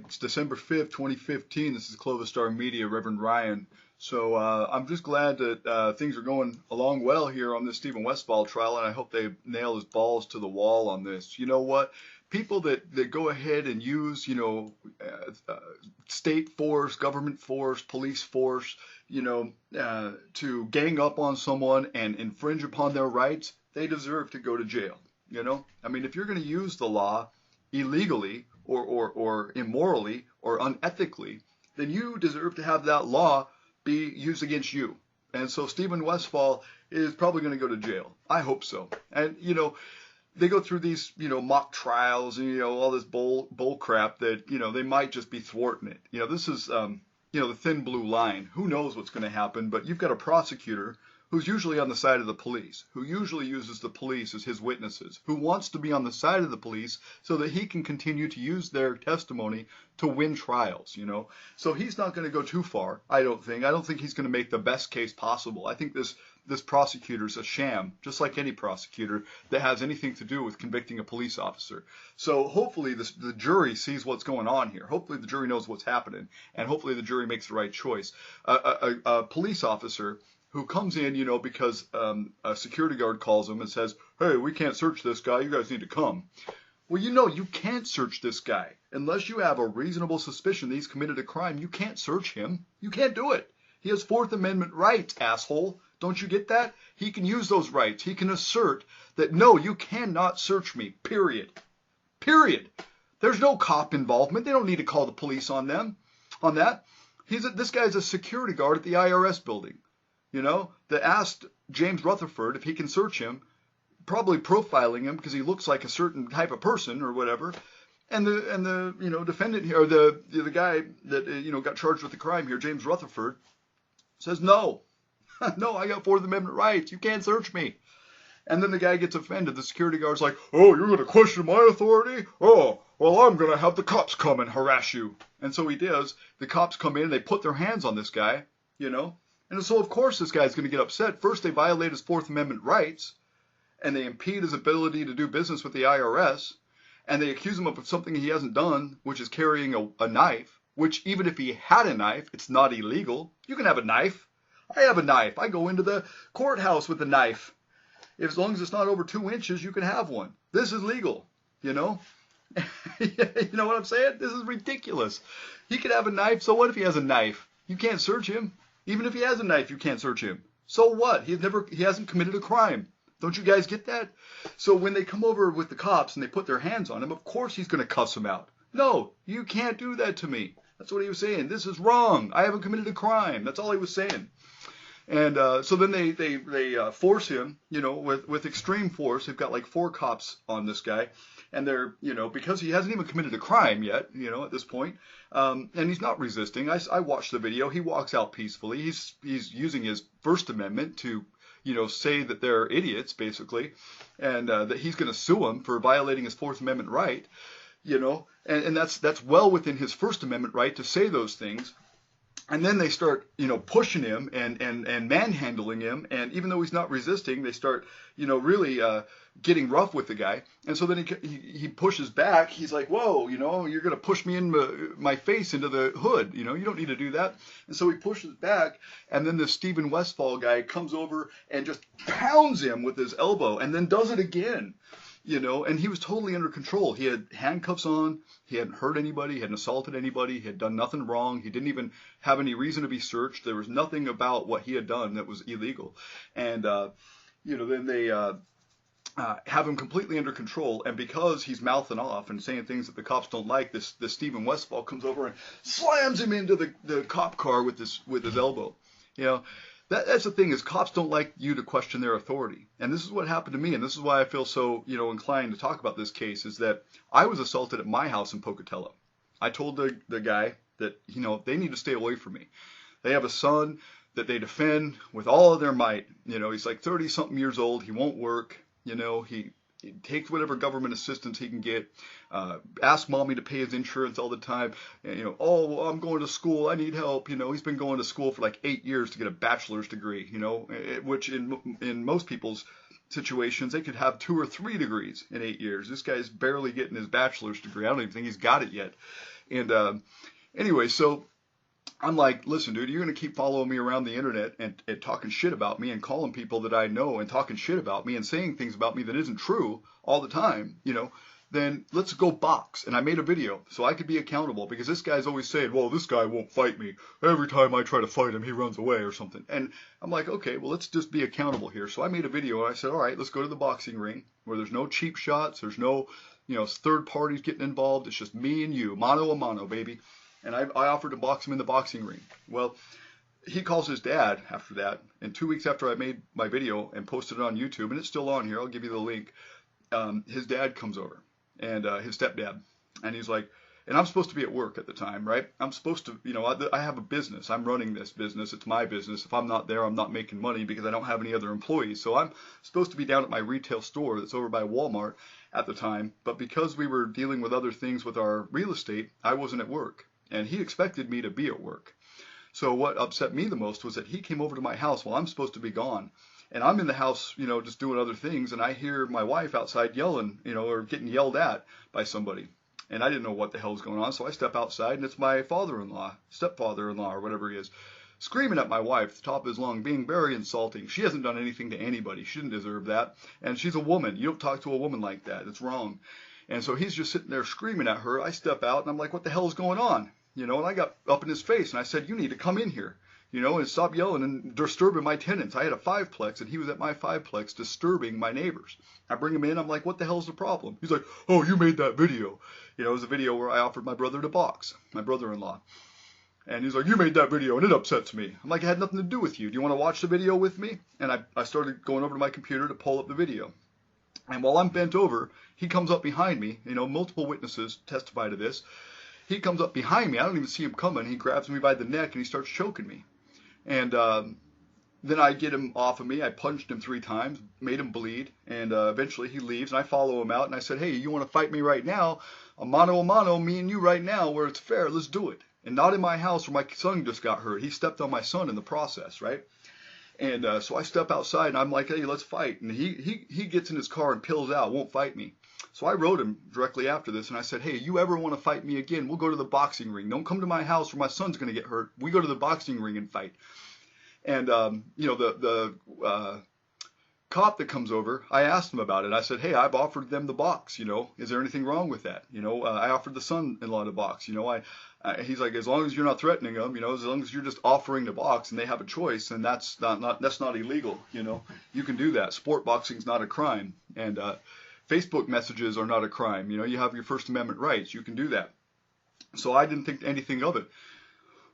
It's December 5th, 2015. This is Clovis Star Media, Reverend Ryan. So I'm just glad that things are going along well here on this Steven Westfall trial, and I hope they nail his balls to the wall on this. You know what? People that go ahead and use, state force, government force, police force, to gang up on someone and infringe upon their rights, they deserve to go to jail. I mean, if you're going to use the law illegally or immorally or unethically, then you deserve to have that law be used against you. And so Steven Westfall is probably going to go to jail. I hope so. And, they go through these, mock trials and, all this bull crap that, they might just be thwarting it. This is, the thin blue line. Who knows what's going to happen? But you've got a prosecutor who's usually on the side of the police, who usually uses the police as his witnesses, who wants to be on the side of the police so that he can continue to use their testimony to win trials, So he's not going to go too far, I don't think. I don't think he's going to make the best case possible. I think this prosecutor's a sham, just like any prosecutor that has anything to do with convicting a police officer. So hopefully the jury sees what's going on here. Hopefully the jury knows what's happening, and hopefully the jury makes the right choice. A police officer who comes in, because a security guard calls him and says, "Hey, we can't search this guy. You guys need to come." Well, you can't search this guy. Unless you have a reasonable suspicion that he's committed a crime, you can't search him. You can't do it. He has Fourth Amendment rights, asshole. Don't you get that? He can use those rights. He can assert that, no, you cannot search me, period. Period. There's no cop involvement. They don't need to call the police on that. This guy's a security guard at the IRS building. That asked James Rutherford if he can search him, probably profiling him because he looks like a certain type of person or whatever. And the defendant here, or the guy that got charged with the crime here, James Rutherford, says no, no, I got Fourth Amendment rights. You can't search me. And then the guy gets offended. The security guard's like, "Oh, you're going to question my authority? Oh, well, I'm going to have the cops come and harass you." And so he does. The cops come in and they put their hands on this guy, And so, of course, this guy's going to get upset. First, they violate his Fourth Amendment rights, and they impede his ability to do business with the IRS, and they accuse him of something he hasn't done, which is carrying a knife, which even if he had a knife, it's not illegal. You can have a knife. I have a knife. I go into the courthouse with a knife. As long as it's not over 2 inches, you can have one. This is legal, You know what I'm saying? This is ridiculous. He could have a knife. So what if he has a knife? You can't search him. Even if he has a knife, you can't search him. So what? He hasn't committed a crime. Don't you guys get that? So when they come over with the cops and they put their hands on him, of course he's going to cuss them out. No, you can't do that to me. That's what he was saying. This is wrong. I haven't committed a crime. That's all he was saying. And so then they force him, with extreme force. They've got like 4 cops on this guy. And they're, because he hasn't even committed a crime yet, at this point. And he's not resisting. I watched the video. He walks out peacefully. He's using his First Amendment to, say that they're idiots, basically. And that he's going to sue him for violating his Fourth Amendment right, And that's well within his First Amendment right to say those things. And then they start, pushing him and manhandling him. And even though he's not resisting, they start, really getting rough with the guy. And so then he pushes back. He's like, "Whoa, you're going to push me in my face into the hood. You don't need to do that." And so he pushes back. And then the Steven Westfall guy comes over and just pounds him with his elbow and then does it again. And he was totally under control. He had handcuffs on. He hadn't hurt anybody. He hadn't assaulted anybody. He had done nothing wrong. He didn't even have any reason to be searched. There was nothing about what he had done that was illegal. And, then they have him completely under control. And because he's mouthing off and saying things that the cops don't like, this Steven Westfall comes over and slams him into the cop car with his elbow. That's the thing, is cops don't like you to question their authority. And this is what happened to me, and this is why I feel so, inclined to talk about this case, is that I was assaulted at my house in Pocatello. I told the guy that, they need to stay away from me. They have a son that they defend with all of their might. He's like 30-something years old. He won't work. He takes whatever government assistance he can get, asks mommy to pay his insurance all the time. And, "Oh, well, I'm going to school. I need help." He's been going to school for like 8 years to get a bachelor's degree, which in most people's situations, they could have 2 or 3 degrees in 8 years. This guy's barely getting his bachelor's degree. I don't even think he's got it yet. And anyway, so I'm like, listen, dude, you're going to keep following me around the internet and talking shit about me and calling people that I know and talking shit about me and saying things about me that isn't true all the time, then let's go box. And I made a video so I could be accountable, because this guy's always saying, well, this guy won't fight me. Every time I try to fight him, he runs away or something. And I'm like, okay, well, let's just be accountable here. So I made a video and I said, all right, let's go to the boxing ring where there's no cheap shots. There's no, third parties getting involved. It's just me and you, mano a mano, baby. And I offered to box him in the boxing ring. Well, he calls his dad after that. And 2 weeks after I made my video and posted it on YouTube, and it's still on here, I'll give you the link. His dad comes over. And his stepdad, and he's like, and I'm supposed to be at work at the time, right? I'm supposed to, I have a business. I'm running this business. It's my business. If I'm not there, I'm not making money because I don't have any other employees. So I'm supposed to be down at my retail store that's over by Walmart at the time. But because we were dealing with other things with our real estate, I wasn't at work. And he expected me to be at work. So what upset me the most was that he came over to my house while I'm supposed to be gone. And I'm in the house, just doing other things, and I hear my wife outside yelling, or getting yelled at by somebody. And I didn't know what the hell was going on, so I step outside, and it's my father-in-law, stepfather-in-law, or whatever he is, screaming at my wife, the top of his lung, being very insulting. She hasn't done anything to anybody. She didn't deserve that. And she's a woman. You don't talk to a woman like that. It's wrong. And so he's just sitting there screaming at her. I step out, and I'm like, what the hell is going on? And I got up in his face, and I said, you need to come in here. And stop yelling and disturbing my tenants. I had a 5-plex, and he was at my 5-plex disturbing my neighbors. I bring him in. I'm like, what the hell's the problem? He's like, oh, you made that video. It was a video where I offered my brother to box, my brother-in-law. And he's like, you made that video, and it upsets me. I'm like, it had nothing to do with you. Do you want to watch the video with me? And I started going over to my computer to pull up the video. And while I'm bent over, he comes up behind me. Multiple witnesses testify to this. He comes up behind me. I don't even see him coming. He grabs me by the neck, and he starts choking me. And then I get him off of me. I punched him 3 times, made him bleed, and eventually he leaves, and I follow him out, and I said, hey, you want to fight me right now? A mano, me and you right now, where it's fair, let's do it. And not in my house where my son just got hurt. He stepped on my son in the process, right? And so I step outside, and I'm like, hey, let's fight. And he gets in his car and peels out, won't fight me. So I wrote him directly after this, and I said, hey, you ever want to fight me again, we'll go to the boxing ring. Don't come to my house where my son's going to get hurt. We go to the boxing ring and fight. And, the cop that comes over, I asked him about it. I said, hey, I've offered them the box, is there anything wrong with that? I offered the son-in-law the box, he's like, as long as you're not threatening them, as long as you're just offering the box and they have a choice, then that's not illegal, you can do that. Sport boxing's not a crime. And, Facebook messages are not a crime. You have your First Amendment rights. You can do that. So I didn't think anything of it.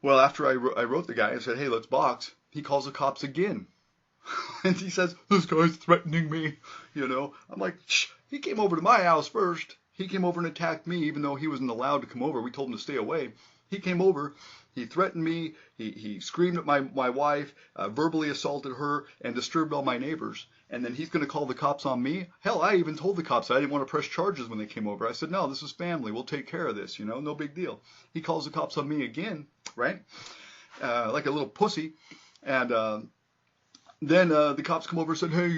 Well, after I wrote the guy and said, hey, let's box, he calls the cops again. And he says, this guy's threatening me. I'm like, shh, he came over to my house first. He came over and attacked me, even though he wasn't allowed to come over. We told him to stay away. He came over. He threatened me. He screamed at my wife, verbally assaulted her, and disturbed all my neighbors. And then he's going to call the cops on me? Hell, I even told the cops I didn't want to press charges when they came over. I said, no, this is family. We'll take care of this, no big deal. He calls the cops on me again, right? Like a little pussy. And then the cops come over and said, hey,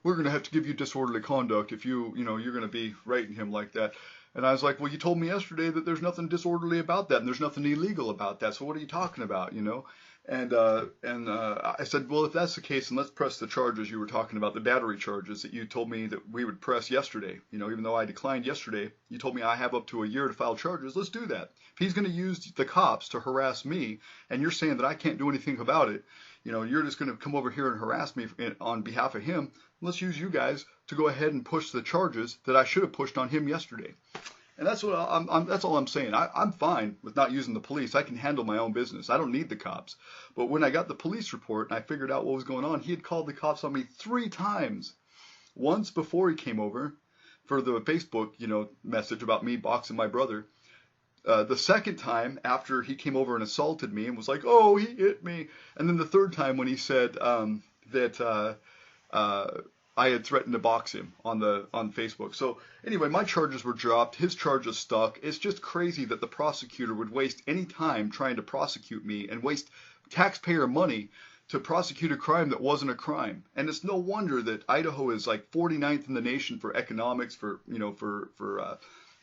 we're going to have to give you disorderly conduct if you're going to be rating him like that. And I was like, well, you told me yesterday that there's nothing disorderly about that and there's nothing illegal about that. So what are you talking about, And I said, well, if that's the case, then let's press the charges you were talking about, the battery charges that you told me that we would press yesterday. Even though I declined yesterday, you told me I have up to a year to file charges. Let's do that. If he's going to use the cops to harass me, and you're saying that I can't do anything about it, you're just going to come over here and harass me on behalf of him. Let's use you guys to go ahead and push the charges that I should have pushed on him yesterday. And that's what that's all I'm saying. I'm fine with not using the police. I can handle my own business. I don't need the cops. But when I got the police report and I figured out what was going on, he had called the cops on me 3 times. Once before he came over for the Facebook, message about me boxing my brother. The second time after he came over and assaulted me and was like, oh, he hit me. And then the third time when he said that I had threatened to box him on Facebook. So anyway, my charges were dropped. His charges stuck. It's just crazy that the prosecutor would waste any time trying to prosecute me and waste taxpayer money to prosecute a crime that wasn't a crime. And it's no wonder that Idaho is like 49th in the nation for economics, for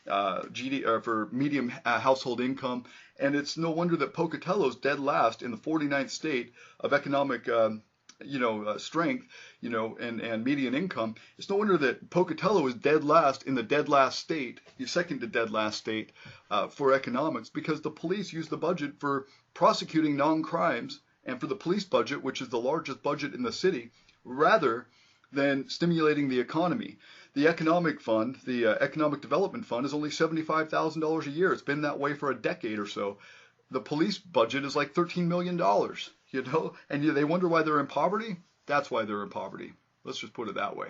for medium household income, and it's no wonder that Pocatello is dead last in the 49th state of economic strength, and median income. It's no wonder that Pocatello is dead last in the dead last state, the second to dead last state for economics, because the police use the budget for prosecuting non-crimes and for the police budget, which is the largest budget in the city, rather than stimulating the economy. The economic fund, the economic development fund, is only $75,000 a year. It's been that way for a decade or so. The police budget is like $13 million, and they wonder why they're in poverty. That's why they're in poverty. Let's just put it that way.